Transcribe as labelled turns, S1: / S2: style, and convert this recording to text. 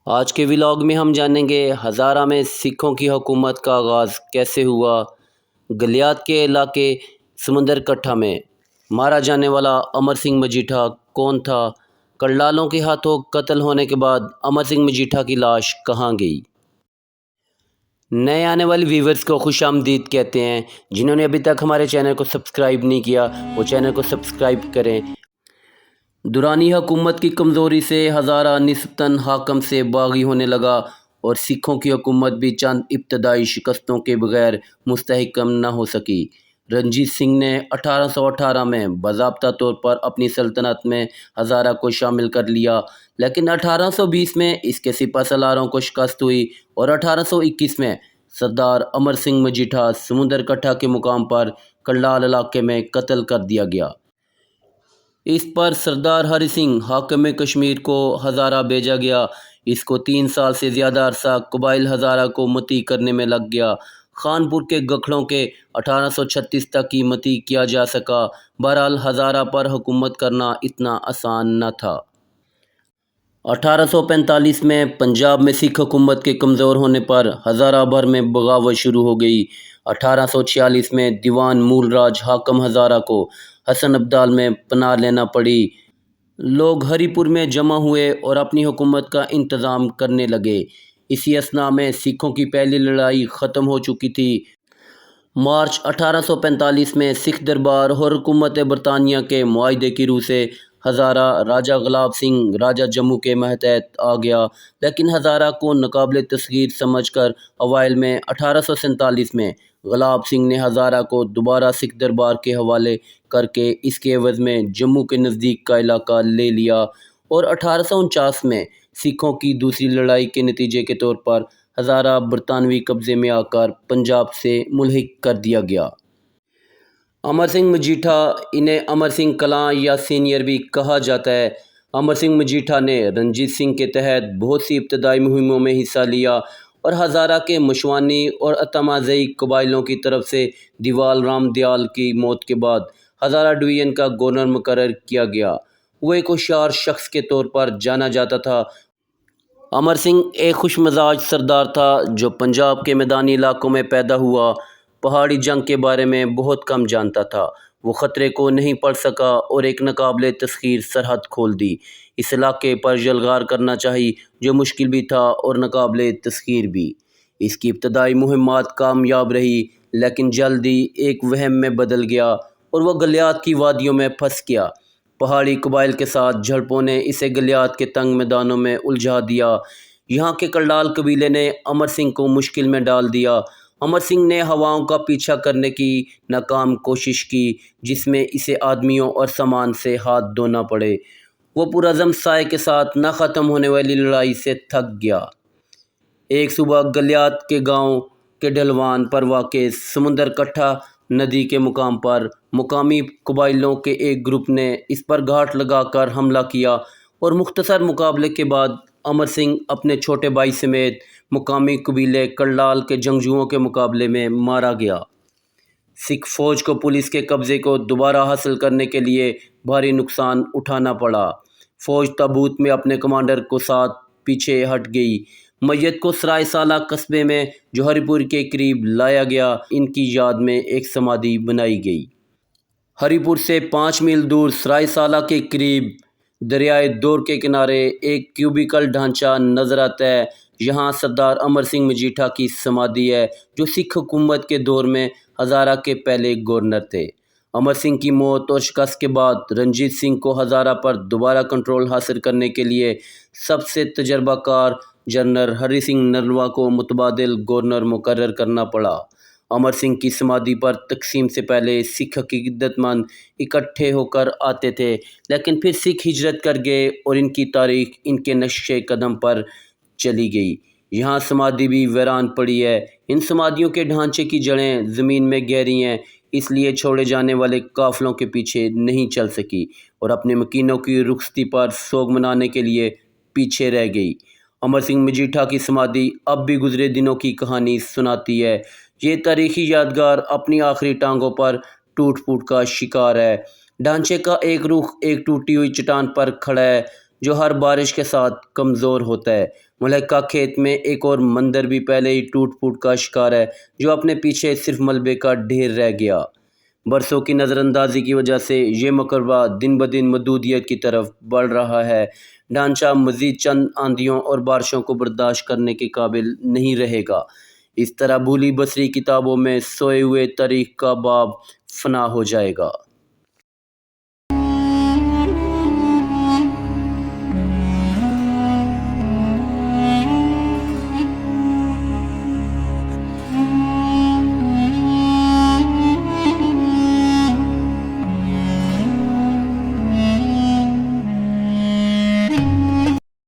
S1: آج کے ولاگ میں ہم جانیں گے ہزارہ میں سکھوں کی حکومت کا آغاز کیسے ہوا، گلیات کے علاقے سمندر کٹھا میں مارا جانے والا امر سنگھ مجیٹھا کون تھا، کڑلالوں کے ہاتھوں قتل ہونے کے بعد امر سنگھ مجیٹھا کی لاش کہاں گئی۔ نئے آنے والے ویورز کو خوش آمدید کہتے ہیں۔ جنہوں نے ابھی تک ہمارے چینل کو سبسکرائب نہیں کیا وہ چینل کو سبسکرائب کریں۔ دورانی حکومت کی کمزوری سے ہزارہ نسبتاً حاکم سے باغی ہونے لگا اور سکھوں کی حکومت بھی چند ابتدائی شکستوں کے بغیر مستحکم نہ ہو سکی۔ رنجیت سنگھ نے 1818 میں باضابطہ طور پر اپنی سلطنت میں ہزارہ کو شامل کر لیا، لیکن 1820 میں اس کے سپہ سالاروں کو شکست ہوئی اور 1821 میں سردار امر سنگھ مجیٹھا سمندر کٹھا کے مقام پر کڑلال علاقے میں قتل کر دیا گیا۔ اس پر سردار ہری سنگھ حاکم کشمیر کو ہزارہ بھیجا گیا۔ اس کو 3 سال سے زیادہ عرصہ قبائل ہزارہ کو مطیع کرنے میں لگ گیا۔ خانپور کے گکھڑوں کے 1836 تک ہی مطیع کیا جا سکا۔ بہرحال ہزارہ پر حکومت کرنا اتنا آسان نہ تھا۔ 1845 میں پنجاب میں سکھ حکومت کے کمزور ہونے پر ہزارہ بھر میں بغاوت شروع ہو گئی۔ 1846 میں دیوان مول راج حاکم ہزارہ کو حسن ابدال میں پناہ لینا پڑی۔ لوگ ہری پور میں جمع ہوئے اور اپنی حکومت کا انتظام کرنے لگے۔ اسی اثناء میں سکھوں کی پہلی لڑائی ختم ہو چکی تھی۔ مارچ 1845 میں سکھ دربار اور حکومت برطانیہ کے معاہدے کی روح سے ہزارہ راجہ غلاب سنگھ راجہ جموں کے ماتحت آ گیا، لیکن ہزارہ کو ناقابل تسخیر سمجھ کر اوائل میں 1847 میں غلاب سنگھ نے ہزارہ کو دوبارہ سکھ دربار کے حوالے کر کے اس کے عوض میں جموں کے نزدیک کا علاقہ لے لیا، اور 1849 میں سکھوں کی دوسری لڑائی کے نتیجے کے طور پر ہزارہ برطانوی قبضے میں آ کر پنجاب سے ملحق کر دیا گیا۔ امر سنگھ مجیٹھا، انہیں امر سنگھ کلاں یا سینئر بھی کہا جاتا ہے، امر سنگھ مجیٹھا نے رنجیت سنگھ کے تحت بہت سی ابتدائی مہموں میں حصہ لیا اور ہزارہ کے مشوانی اور اتمازئی قبائلیوں کی طرف سے دیوال رام دیال کی موت کے بعد ہزارہ ڈویژن کا گورنر مقرر کیا گیا۔ وہ ایک ہوشیار شخص کے طور پر جانا جاتا تھا۔ امر سنگھ ایک خوش مزاج سردار تھا جو پنجاب کے میدانی علاقوں میں پیدا ہوا۔ پہاڑی جنگ کے بارے میں بہت کم جانتا تھا۔ وہ خطرے کو نہیں پڑھ سکا اور ایک ناقابل تسخیر سرحد کھول دی۔ اس علاقے پر یلغار کرنا چاہی جو مشکل بھی تھا اور ناقابل تسخیر بھی۔ اس کی ابتدائی مہمات کامیاب رہی، لیکن جلد ہی ایک وہم میں بدل گیا اور وہ گلیات کی وادیوں میں پھنس گیا۔ پہاڑی قبائل کے ساتھ جھڑپوں نے اسے گلیات کے تنگ میدانوں میں الجھا دیا۔ یہاں کے کڑلال قبیلے نے امر سنگھ کو مشکل میں ڈال دیا۔ امر سنگھ نے ہواؤں کا پیچھا کرنے کی ناکام کوشش کی، جس میں اسے آدمیوں اور سامان سے ہاتھ دھونا پڑے۔ وہ پرعزم سائے کے ساتھ نہ ختم ہونے والی لڑائی سے تھک گیا۔ ایک صبح گلیات کے گاؤں کے ڈھلوان پر واقع سمندر کٹھا ندی کے مقام پر مقامی قبائلیوں کے ایک گروپ نے اس پر گھاٹ لگا کر حملہ کیا اور مختصر مقابلے کے بعد امر سنگھ اپنے چھوٹے بھائی سمیت مقامی قبیلے کڑلال کے جنگجوؤں کے مقابلے میں مارا گیا۔ سکھ فوج کو پولیس کے قبضے کو دوبارہ حاصل کرنے کے لیے بھاری نقصان اٹھانا پڑا۔ فوج تابوت میں اپنے کمانڈر کو ساتھ پیچھے ہٹ گئی۔ میت کو سرائے سالہ قصبے میں جو ہری پور کے قریب لایا گیا، ان کی یاد میں ایک سمادھی بنائی گئی۔ ہری پور سے 5 میل دور سرائے سالہ کے قریب دریائے دور کے کنارے ایک کیوبیکل ڈھانچہ نظر آتا ہے۔ یہاں سردار امر سنگھ مجیٹھا کی سمادھی ہے، جو سکھ حکومت کے دور میں ہزارہ کے پہلے گورنر تھے۔ امر سنگھ کی موت اور شکست کے بعد رنجیت سنگھ کو ہزارہ پر دوبارہ کنٹرول حاصل کرنے کے لیے سب سے تجربہ کار جنرل ہری سنگھ نرلوا کو متبادل گورنر مقرر کرنا پڑا۔ امر سنگھ کی سمادھی پر تقسیم سے پہلے سکھ عقیدت مند اکٹھے ہو کر آتے تھے، لیکن پھر سکھ ہجرت کر گئے اور ان کی تاریخ ان کے نقش قدم پر چلی گئی۔ یہاں سمادھی بھی ویران پڑی ہے۔ ان سمادھیوں کے ڈھانچے کی جڑیں زمین میں گہری ہیں، اس لیے چھوڑے جانے والے قافلوں کے پیچھے نہیں چل سکی اور اپنے مکینوں کی رخصتی پر سوگ منانے کے لیے پیچھے رہ گئی۔ امر سنگھ مجیٹھا کی سمادھی اب بھی گزرے دنوں کی کہانی سناتی ہے۔ یہ تاریخی یادگار اپنی آخری ٹانگوں پر ٹوٹ پھوٹ کا شکار ہے۔ ڈھانچے کا ایک رخ ایک ٹوٹی ہوئی چٹان پر کھڑا ہے، جو ہر بارش کے ساتھ کمزور ہوتا ہے۔ ملحقہ کھیت میں ایک اور مندر بھی پہلے ہی ٹوٹ پھوٹ کا شکار ہے، جو اپنے پیچھے صرف ملبے کا ڈھیر رہ گیا۔ برسوں کی نظر اندازی کی وجہ سے یہ مقبرہ دن بدن محدودیت کی طرف بڑھ رہا ہے۔ ڈھانچہ مزید چند آندھیوں اور بارشوں کو برداشت کرنے کے قابل نہیں رہے گا۔ اس طرح بھولی بسری کتابوں میں سوئے ہوئے تاریخ کا باب فنا ہو جائے گا۔